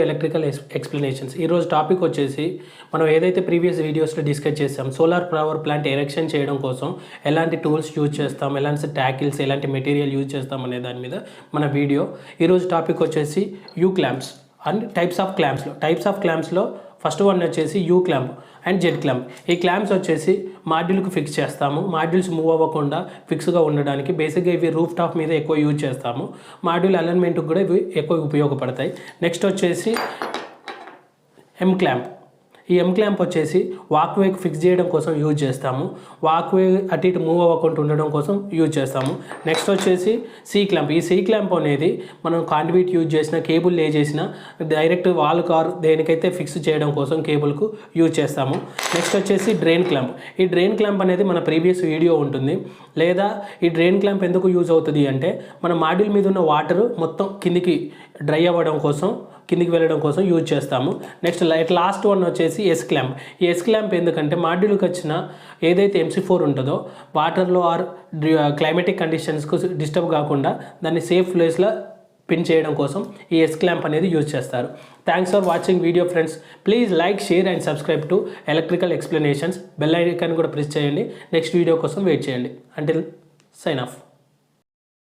Electrical explanations ఈరోజు topic వచ్చేసి మనం ఏదైతే ప్రీవియస్ వీడియోస్లో డిస్కస్ చేసాం సోలార్ పవర్ ప్లాంట్ ఎరెక్షన్ చేయడం కోసం ఎలాంటి టూల్స్ యూజ్ చేస్తాం, ఎలాంటి ట్యాకిల్స్, ఎలాంటి మెటీరియల్ యూజ్ చేస్తాం అనే దాని మీద మన వీడియో. ఈరోజు టాపిక్ వచ్చేసి U clamps and types of క్లాంప్స్లో ఫస్ట్ వన్ వచ్చేసి U clamp and Z clamp. ఈ క్లాంప్స్ వచ్చేసి మాడ్యూల్కి ఫిక్స్ చేస్తాము. మాడ్యూల్స్ మూవ్ అవ్వకుండా ఫిక్స్గా ఉండడానికి బేసిక్గా ఇవి రూఫ్ టాప్ మీద ఎక్కువ యూజ్ చేస్తాము. మాడ్యూల్ అలైన్మెంట్కి కూడా ఇవి ఎక్కువ ఉపయోగపడతాయి. నెక్స్ట్ వచ్చేసి ఎం క్లాంప్. ఈ ఎం క్లాంప్ వచ్చేసి వాక్వేకి ఫిక్స్ చేయడం కోసం యూజ్ చేస్తాము. వాక్వే అటు ఇటు మూవ్ అవ్వకుండా ఉండడం కోసం యూజ్ చేస్తాము. నెక్స్ట్ వచ్చేసి సి క్లాంప్. ఈ సి క్లాంప్ అనేది మనం కాండివిట్ యూజ్ చేసిన, కేబుల్ లే చేసిన, డైరెక్ట్ వాల్ కార్ దేనికైతే ఫిక్స్ చేయడం కోసం కేబుల్కు యూజ్ చేస్తాము. నెక్స్ట్ వచ్చేసి డ్రైన్ క్లాంప్. ఈ డ్రైన్ క్లాంప్ అనేది మన ప్రీవియస్ వీడియో ఉంటుంది. లేదా ఈ డ్రైన్ క్లాంప్ ఎందుకు యూజ్ అవుతుంది అంటే మన మాడ్యూల్ మీద ఉన్న వాటర్ మొత్తం కిందికి డ్రై అవ్వడం కోసం, కిందికి వెళ్ళడం కోసం యూజ్ చేస్తాము. నెక్స్ట్ లాస్ట్ వన్ వచ్చేసి ఎస్ క్లాంప్. ఈ ఎస్ క్లాంప్ ఎందుకంటే మాడ్యూల్కి వచ్చిన ఏదైతే MC4 ఉంటుందో వాటర్లో ఆర్ క్లైమేటిక్ కండిషన్స్కు డిస్టర్బ్ కాకుండా దాన్ని సేఫ్ ప్లేస్లో పిన్ చేయడం కోసం ఈ ఎస్ క్లాంప్ అనేది యూజ్ చేస్తారు. Thanks for watching video friends. Please like, share and subscribe to electrical explanations. Bell icon కూడా ప్రెస్ చేయండి. నెక్స్ట్ వీడియో కోసం వెయిట్ చేయండి. Until sign of.